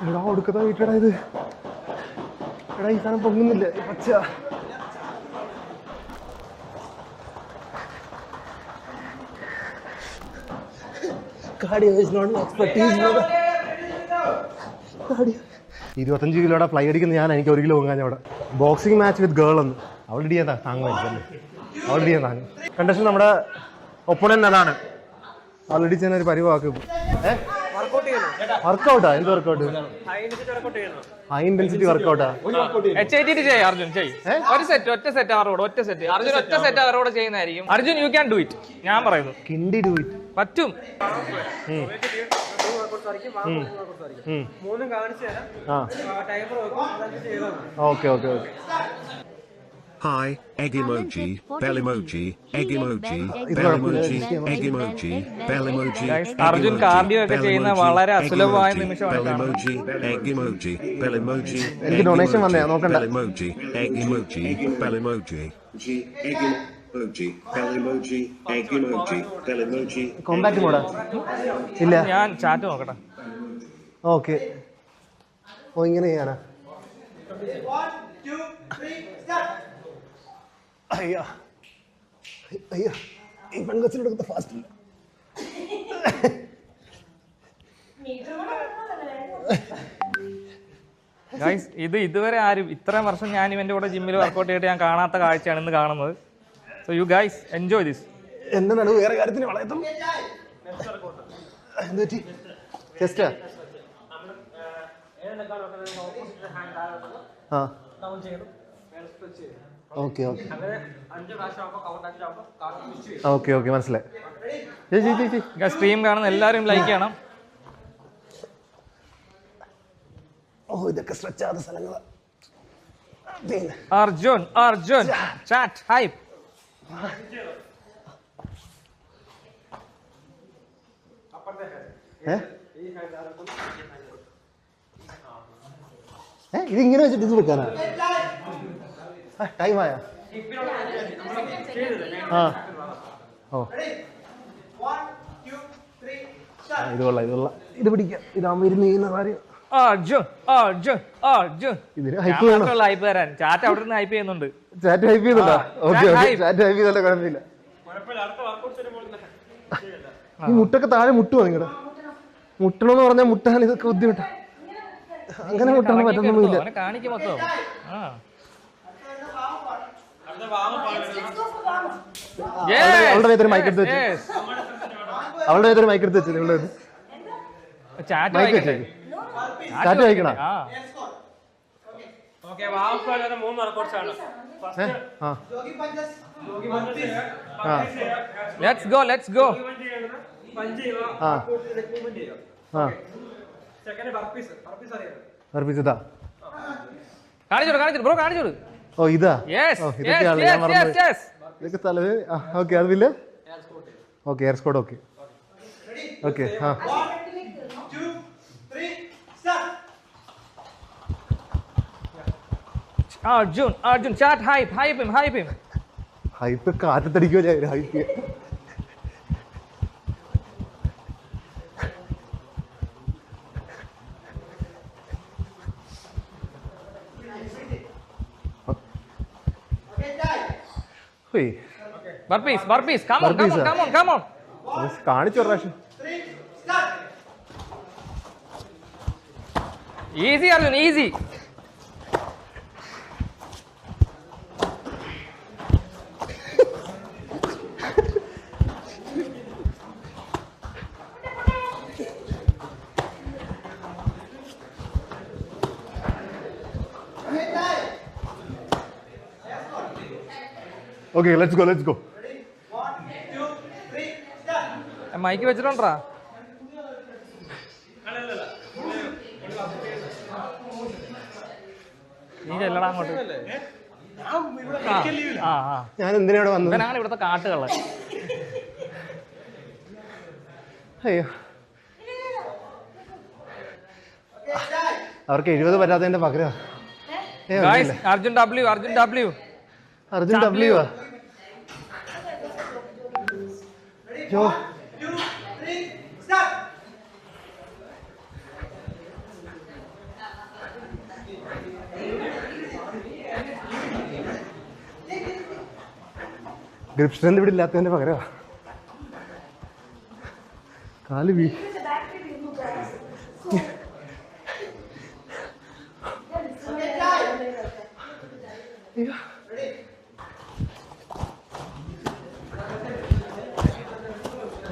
എടാ ഒടുക്കത്തെ വീട്ടടാ ഇത്. എടാ ഈ സാധനം പൊങ്ങുന്നില്ല, പച്ച. Cardio is not an expertise. 25 കിലോയുടെ ഫ്ലൈ അടിക്കുന്ന ഞാൻ, എനിക്ക് 1 കിലോ പൊങ്ങാൻ അവിടെ. ബോക്സിംഗ് മാച്ച് വിത്ത് ഗേൾ എന്ന് അവളുടെ ചെയ്യാൻ താങ്ങുമായിരിക്കും. അവളുടെ ചെയ്യാൻ താങ്ങും. കണ്ടീഷൻ നമ്മുടെ ഒപ്പണന്റ് അതാണ്. ഓൾറെഡി ചെയ്യുന്ന ഒരു പരിവാക്കും. വർക്കൗട്ടാ? എന്ത് വർക്കൗട്ട്? ഹൈ ഇന്റൻസിറ്റി വർക്കൗട്ടാ? Arjun you can do it. ഞാൻ പറയുന്നു കിണ്ടി ഡു ഇറ്റ്. പറ്റും. Okay okay okay. Hi, egg emoji, bell emoji, egg emoji, bell emoji, egg emoji, bell emoji. Arjun cardio ഒക്കെ ചെയ്യുന്ന വളരെ അസുലഭമായ നിമിഷമാണ്. Bell emoji, egg emoji, bell emoji. എനിക്ക് ഡൊണേഷൻ വന്നേ, നോക്കണ്ട. Bell emoji, egg emoji, bell emoji. Egg emoji, bell emoji, egg emoji, bell emoji. Compact മോഡാ? ഇല്ല, ഞാൻ ചാറ്റ് നോക്കട്ടെ. ഓക്കെ. ഓ ഇങ്ങനെ ചെയ്യാനാ? അയ്യോ അയ്യോ, ഈ പെൺകൊച്ചിനെടുത്ത ഫാസ്റ്റ്. ഗൈസ്, ഇത് ഇതുവരെ ആരും ഇത്രയും വർഷം ഞാൻ ഇവന്റെ കൂടെ ജിമ്മിൽ വർക്കൗട്ട് ചെയ്തിട്ട് ഞാൻ കാണാത്ത കാഴ്ചയാണ് ഇന്ന് കാണുന്നത്. So you guys enjoy this. എന്താണ് വേറെ കാര്യത്തിന് വളയത്തും? എന്തുപറ്റി? ചെസ്റ്റാ? ആ ഓക്കെ ഓക്കെ ഓക്കെ ഓക്കെ, മനസ്സിലായി. സ്ട്രീം കാണുന്ന എല്ലാവരും ലൈക്ക് ചെയ്യണം. ഓ ഇതൊക്കെ സ്ട്രെച്ച് ആവുന്ന സ്ഥലങ്ങളാ. Arjun Arjun chat hype. ഇതിങ്ങനെ വെച്ചിട്ട് ഇത് വെക്കാനാ? ടൈം ആയാ? ആ ഓ ഇത് കൊള്ളാം, ഇത് കൊള്ളാം. ഇത് പിടിക്കാം. ഇതാകുമ്പോ ഇരുന്ന് ചെയ്യുന്ന കാര്യം. അർജുൻ അർജുൻ അർജുൻ. ഇതിന് ഹൈപ്പ് വേണം. ഹൈപ്പ് തരാൻ ചാറ്റ് അവിടെ നിന്ന് ഹൈപ്പ് ചെയ്യുന്നുണ്ട്. ചാറ്റ് ഹൈപ്പ് ചെയ്യുന്നുണ്ടോ? ഓക്കെ ഓക്കെ, ചാറ്റ് ഹൈപ്പ് ചെയ്തല്ലേ, കുഴപ്പമില്ല. ഈ മുട്ടൊക്കെ താഴെ മുട്ടുവോ നിങ്ങളുടെ? മുട്ടണമെന്ന് പറഞ്ഞാൽ മുട്ടാൻ ഇതൊക്കെ ബുദ്ധിമുട്ടാ. അങ്ങനെ മുട്ടാൻ പറ്റുന്നൊന്നുമില്ല. കാണിക്കും മൊത്തം. അവളുടെ വേദന മൈക്കെടുത്ത് വെച്ചു. അവളുടെ വേദന മൈക്കെടുത്ത് വെച്ചു. നിങ്ങളുടെ ചാറ്റ് ചാറ്റ് വായിക്കണ? Let's go let's go. കാണിച്ചോട് കാണിച്ചോട് ബ്രോ കാണിച്ചോട്. ഓ ഇതാ? ഇതൊക്കെയാണ് ഞാൻ പറഞ്ഞത്. ഇതൊക്കെ തലവേദന. ഓക്കെ അത് പിന്നെ okay air squat. Okay okay. ആ Arjun Arjun chat hype hype him hype him. Hype കാറ്റത്തടിക്കോ? Hype burpees burpees. Come on come on come on come on. കാണിച്ചു ഒരു പ്രാവശ്യം. Easy Arjun easy. Okay, let's go, let's go. Mic വെച്ചിട്ടുണ്ടാ? നീ ചെല്ലടാ അങ്ങോട്ട്. ഞാൻ എന്തിനാണ് വന്നത്? ഇവനാണ് ഇവിടുത്തെ കാട്ടുകള്. അയ്യോ, അവർക്ക് 70 പറ്റാത്തതിന്റെ പകരം Arjun W Arjun W Arjun W ആ. ഗ്രിപ്പ് സ്ട്രെങ്ത് ഇവിടെ ഇല്ലാത്തതിന്റെ പകരം കാല് വീ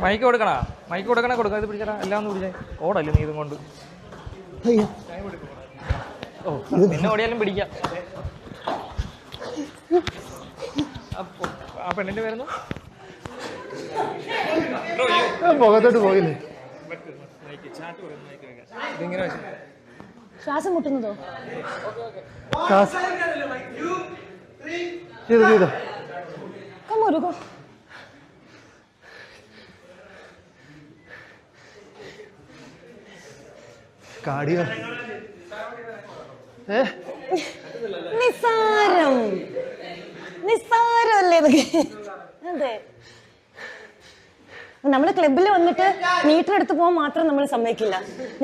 മൈക്ക് കൊടുക്കണ കൊടുക്കാം. ഇത് പിടിച്ചടാ, എല്ലാം ഒന്ന് പിടിച്ചേ. ഓടല്ലേ നീ ഇതും കൊണ്ട്. ഓ പിന്നെ ഓടിയാലും പിടിക്കാം. ആ പെണ്ണിന്റെ പേരുന്നു മുഖത്തോട്ട് പോയില്ലേ? ശ്വാസം മുട്ടുന്നതോ? ചെയ്തോ കമ്മൊരുക്കോ. കാടിയോ നിസ്സാരമല്ലേ ഇതൊക്കെ? അതെ, നമ്മള് ക്ലബിൽ വന്നിട്ട് മീറ്റർ എടുത്ത് പോകാൻ മാത്രം നമ്മൾ സമ്മതിക്കില്ല.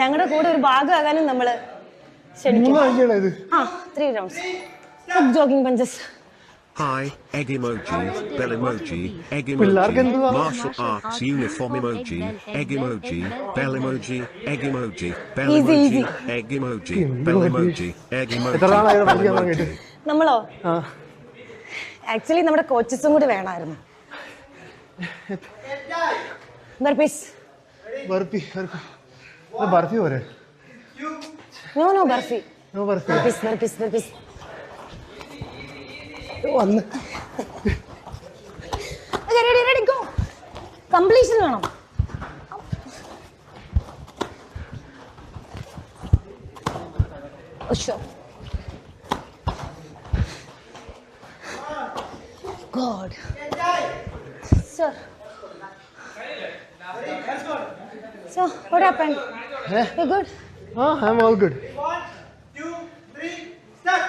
ഞങ്ങളുടെ കൂടെ ഒരു ഭാഗമാകാനും നമ്മള് ക്ഷണിക്കും. 3 rounds jogging punches. Hi, egg emoji, bell emoji, egg emoji, martial arts uniform emoji, egg emoji, bell emoji, egg emoji, bell emoji, egg emoji, bell emoji, egg emoji. നമ്മളോ ആക്ച്വലി നമ്മുടെ കോച്ചസും കൂടി വേണമായിരുന്നു. ബർഫി പോരെ? നോ ബർഫി. വന്ന് റെഡി ഗോ. കംപ്ലീഷൻ വേണം. God. Sir. So, what happened? You good? I'm all good. 1, 2, 3, start.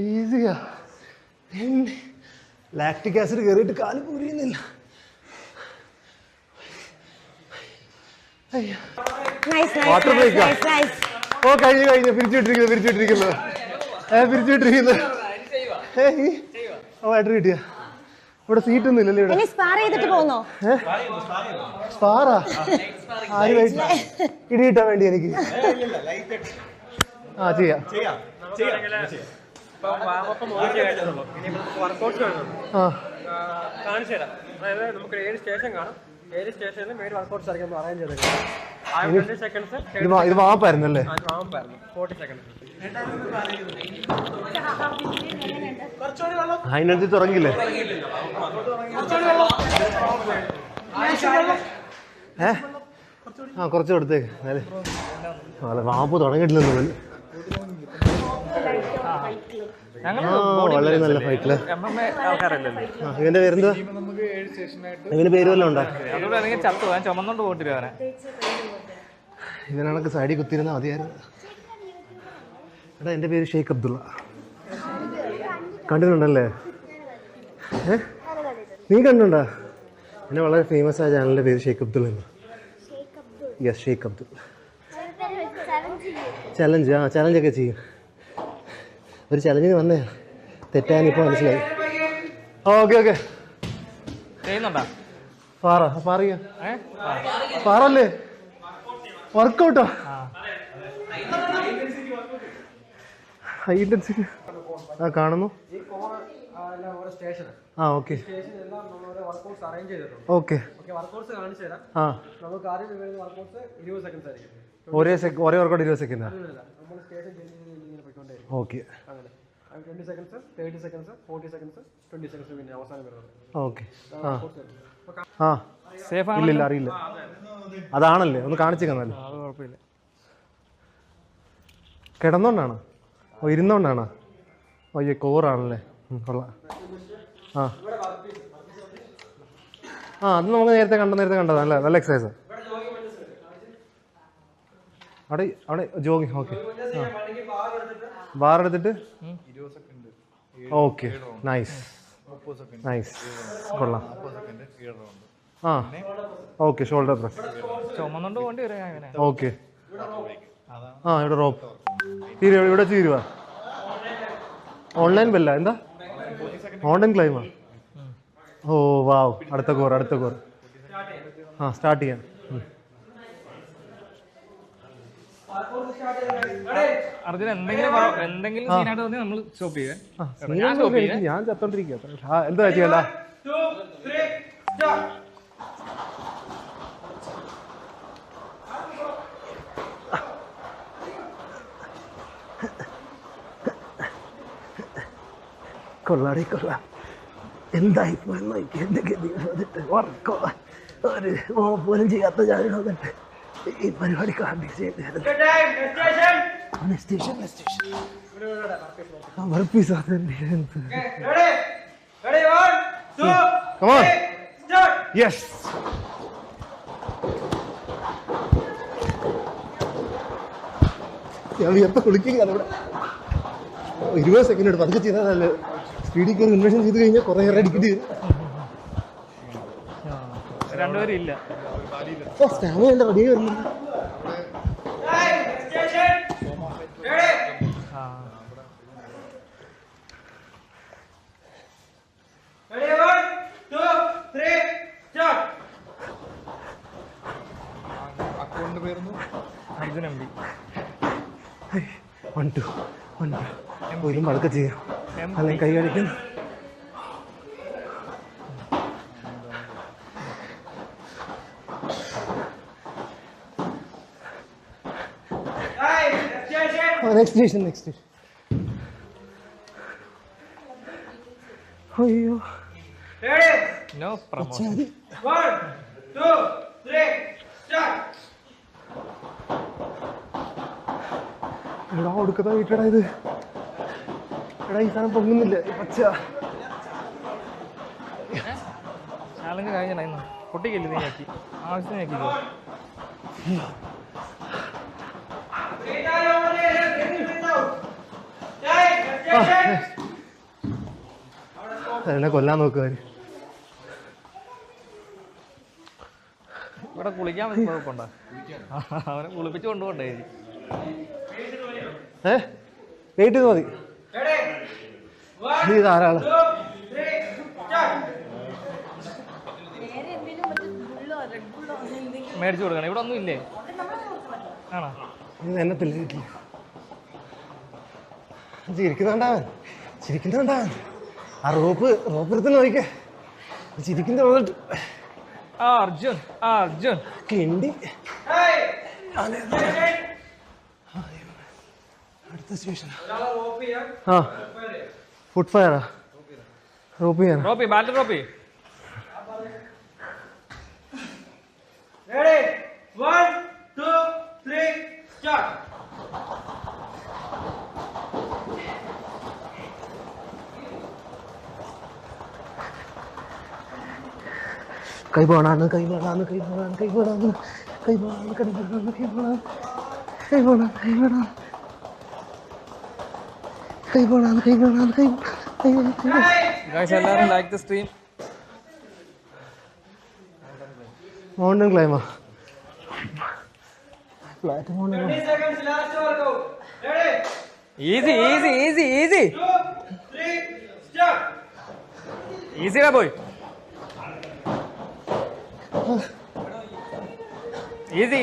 ഈസിയാ. Lactic acid കയറിയിട്ട് കാല് പുരിയുന്നില്ല. Water ബ്രേക്കാ? ഓ കഴിഞ്ഞു പിരിച്ചുവിട്ടിരിക്കുന്നു. വാട്ടർ കിട്ടിയ ഇവിടെ സീറ്റ് ഒന്നും ഇല്ലല്ലോ ഇവിടെ. സ്പാർ ചെയ്തിട്ട് പോകുന്നോ? സ്പാറാ? ആര് ഇടി കിട്ടാൻ വേണ്ടി എനിക്ക്? ചെയ്യാം. കാണിച്ചു തരാം. അതായത് നമുക്ക് 7 സ്റ്റേഷൻ കാണാം. 7 സ്റ്റേഷനിൽ മെയിൻ വർക്കൗട്ട്സ് ആയിരിക്കും നമ്മൾ അറേഞ്ച് ചെയ്തേക്കുന്നത്. 20 സെക്കൻഡ്സ് ഇത് വാപ്പായിരുന്നല്ലേ? 40 സെക്കൻഡ്സ്. അതിനടുത്ത് തുടങ്ങിയില്ലേ? കുറച്ച് കൊടുത്തേക്ക്. വാപ്പ് തുടങ്ങിയിട്ടില്ലെന്ന് പോലും. വളരെ നല്ല ഫൈറ്റില്. ഇവന്റെ പേരെന്താ? ഇവന്റെ പേര് വല്ലതും ഉണ്ടോ? ചുമന്നോണ്ട് പോയിട്ടില്ല. ഇവനാണൊക്കെ സൈഡിൽ കുത്തിരുന്ന മതിയായിരുന്നു. എടാ എൻ്റെ പേര് ഷെയ്ഖ് അബ്ദുള്ള. കണ്ടിട്ടുണ്ടല്ലേ? നീ കണ്ടുണ്ടാ? എന്നെ വളരെ ഫേമസ് ആയ ചാനലിൻ്റെ പേര് ഷെയ്ഖ് അബ്ദുള്ള എന്ന്. യെസ്, ഷെയ്ഖ് അബ്ദുൾ. ചലഞ്ചൊക്കെ ചെയ്യും. ഒരു ചലഞ്ചിന് വന്നേ, തെറ്റാൻ ഇപ്പോൾ മനസ്സിലായി. ഓക്കെ ചെയ്യുന്നുണ്ടോ? പാറല്ലേ വർക്കൗട്ടോ? ഹൈ ഇന്റൻസിറ്റി കാണുന്നു. ഓക്കെ ഒരേ workout 20 second. Okay 20 seconds, 30 seconds, 40 seconds, 20 seconds പിന്നെ അവസാനം വരുന്നത്. ഓക്കെ. ഇല്ലില്ല, അറിയില്ല. അതാണല്ലേ, ഒന്ന് കാണിച്ചേക്കുന്നല്ലോ. കുഴപ്പമില്ല. കിടന്നോണ്ടാണോ? ഇരുന്നോണ്ടാണോ? അയ്യോ, കോറാണല്ലേ. കൊള്ളാം. അത് നമുക്ക് നേരത്തെ കണ്ടതാ. നല്ല എക്സസൈസ്. അവിടെ ജോഗിങ്. ഓക്കെ, ബാർ എടുത്തിട്ട് ഓക്കെ. നൈസ് കൊള്ളാം. Okay, shoulder press. ചുമന്നുകൊണ്ട് പോകേണ്ടി വരും. ഓക്കെ, ഇവിടെ റോപ്പ്. തീരുവ ഇവിടെ തീരുവാ. ഓൺലൈൻ ബെല്ല എന്താ? ഓൺലൈൻ ക്ലൈമാ. ഓ വാവ്, അടുത്ത കോർ. ആ സ്റ്റാർട്ട് ചെയ്യാം. അർജുൻ എന്തെങ്കിലും സീനായിട്ട് തോന്നി നമ്മൾ സ്റ്റോപ്പ് ചെയ്യാം. ഞാൻ ചത്തോണ്ടിരിക്കുക. എന്താ ചെയ്യണ്ട? കൊള്ളാം. എന്തായി പോയെന്ന് എന്റെ ഗതി വന്നിട്ട് വർക്കോ ഒരു പോലും ചെയ്യാത്ത ഞാൻ വന്നിട്ട് ഈ പരിപാടി കാണി എപ്പ കുളിക്കുക അതവിടെ 20 സെക്കൻഡ് എടുത്ത് അതൊക്കെ ചെയ്താൽ സ്പീഡിൽ കയറി ഇൻവെഷൻ ചെയ്ത് കഴിഞ്ഞാൽ കുറെ നേരം അടിക്കേണ്ടി വരും. രണ്ടുപേരും ഇല്ല. സ്റ്റാമിന റെഡി വരുന്നില്ല. അർജുൻ എം ഡി 1 2 ഒരു മടക്ക ചെയ്യാം, അല്ലെങ്കിൽ കൈ കാണിക്കും. Next station. അയ്യോ നോ പ്രൊമോഷൻ. 1 2 3 സ്റ്റാർട്ട്. എടാ ഒടുക്കത്താ വീട്ടടാ ഇത്. എടാ ഈ സാധനം പൊങ്ങുന്നില്ല. പച്ച ചാലഞ്ച് കഴിഞ്ഞ പൊട്ടിക്കില്ല. നീ നോക്കി ആവശ്യത്തിന് നോക്കിക്കോ. എന്നെ കൊല്ലാൻ നോക്കുക. ഇവിടെ കുളിക്കാൻ കുഴപ്പമുണ്ടോ? അവനെ കുളിപ്പിച്ച് കൊണ്ടുപോണ്ടേ. വെയിറ്റ് ചെയ്ത് മതി. ഇത് ധാരാളം. മേടിച്ചു കൊടുക്കണം. ഇവിടെ ഒന്നും ഇല്ലേ? ആണോ? എന്നത്തില്ല വീട്ടിൽ. ചിരിക്കുന്നുണ്ടാവൻ. ആ റോപ്പ് എടുത്ത് നോക്കിക്കേ. ചിരിക്കുന്ന അർജുൻ കിണ്ടി. അടുത്ത സ്റ്റേഷൻ ഫുഡ് ഫയറാ. റോപ്പി ബാറ്റർ റോപ്പി. Ready? 1 2 3 start. കൈ പോണാണ്. Guys, എല്ലാവരും like the stream. മൗണ്ടൻ ക്ലൈമാ. Flat 20 seconds last workout. Ready? Easy. 2 3 start. Easy na boy. Easy.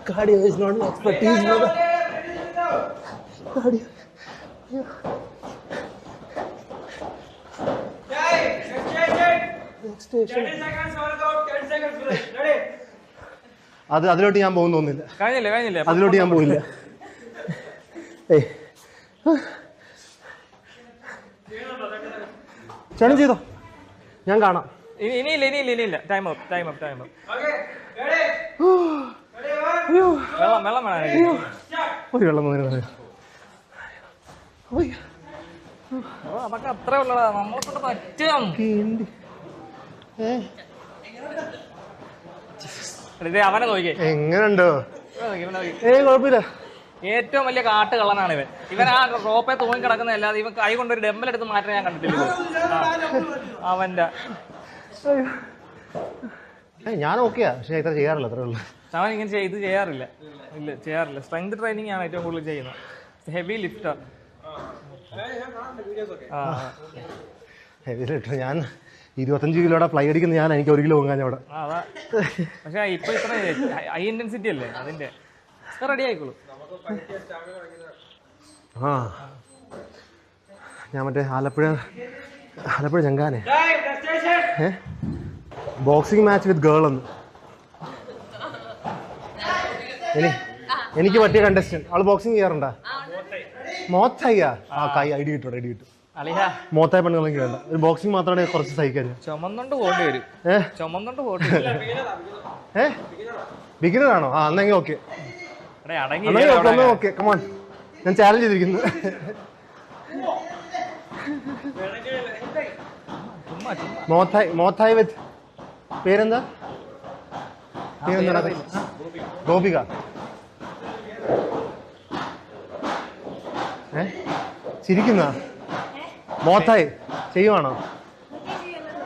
Cardio is not my expertise, brother. Cardio. Next station. 20 seconds workout, 10 seconds break. Ready? അതിലോട്ട് ഞാൻ പോകുന്നൊന്നുമില്ല. കഴിഞ്ഞില്ലേ? അതിലോട്ട് ഞാൻ പോയില്ല. ചേട്ടൻ ചെയ്തോ, ഞാൻ കാണാം. ഇനിയില്ല. Time up. Okay. Ready? Ready? 1 വെള്ളം വേണം. ഒരു വെള്ളം പറയാം. അതൊക്കെ അത്രേ ഉള്ളടാ. നമ്മളെ കൊണ്ട് പറ്റും. അവനെ നോക്കിയേ എങ്ങനെയുണ്ടോ? കുഴപ്പമില്ല. ഏറ്റവും വലിയ കാട്ട് കള്ളനാണ് ഇവൻ ആ റോപ്പെ തൂങ്ങി കിടക്കുന്ന അല്ലാതെ ഇവൻ കൈ കൊണ്ടൊരു ഡെമ്പലെടുത്ത് മാറ്റാൻ ഞാൻ കണ്ടിട്ടില്ല. അവന്റെ ഞാൻ ഓക്കെയാ, പക്ഷേ ഇത്ര ചെയ്യാറില്ല, അത്രേ ഉള്ളൂ. അവൻ ഇങ്ങനെ ഇത് ചെയ്യാറില്ല, ചെയ്യാറില്ല. സ്ട്രെങ്ത് ട്രെയിനിങ് ആണ് ഏറ്റവും കൂടുതൽ ചെയ്യുന്നത്. Heavy lifter. Heavy lifter. ഞാൻ 25 കിലോയുടെ ഫ്ലൈ അടിക്കുന്ന ഞാൻ, എനിക്ക് 1 കിലോ പൊങ്ങാൻ അവിടെ. അതാ. പക്ഷെ ഇപ്പൊ ഇത്ര ഹൈ ഇന്റൻസിറ്റി അല്ലേ അതിന്റെ, റെഡി ആയിക്കോളൂ. ആ ഞാൻ മറ്റേ ആലപ്പുഴ ചങ്കാനെ ബോക്സിംഗ് മാച്ച് വിത്ത് ഗേൾ എന്ന് എനിക്ക് പറ്റിയ കണ്ടസ്റ്റന്റ്. അവള് ബോക്സിംഗ് ചെയ്യാറുണ്ടാ? മോത്തയ്യ. ആ കൈ ഐഡി കിട്ടും. മോത്തായ പെണ്ണുങ്ങളെങ്കിൽ വേണ്ട, ഒരു ബോക്സിംഗ് മാത്രമാണ് കുറച്ച് സഹിക്കാൻ. ചുമന്നുകൊണ്ട് പോകേണ്ടി വരും. ചുമന്നുകൊണ്ട് പോകേണ്ടി വരും. ബിഗിനർ ആണോ? ആ എന്നെങ്കിൽ ഓക്കെ, ഓക്കെ. കമോൺ, ഞാൻ ചാലഞ്ച് ചെയ്തിരിക്കുന്നു. മോത്തായ് വിത്ത് പേരെന്താ? ഗോപിക. ചിരിക്കുന്ന മോത്തായ് ചെയ്യുവാണോ?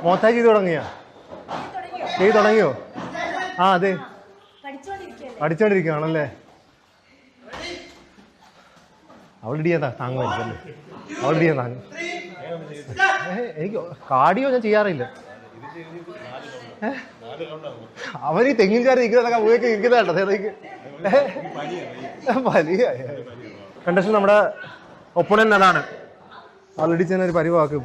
മോത്തായ് ചെയ്ത് തുടങ്ങിയോ? ആ അതെ, പഠിച്ചോണ്ടിരിക്കുകയാണല്ലേ. അവളുടെ ചെയ്യാ താങ്ങുമായിരിക്കും. അവളുടെ ചെയ്യാൻ താങ്ങും. എനിക്ക് കാർഡിയോ ഞാൻ ചെയ്യാറില്ല. അവര് തെങ്ങിൻ ചാരി ഇരിക്കുന്നതൊക്കെ പോയി ഇരിക്കുന്നതാട്ടോ. വലിയ കണ്ടീഷൻ നമ്മുടെ ഒപ്പണൻ അതാണ്. ഓൾറെഡി ചെയ്യുന്ന ഒരു പരിവാക്കും.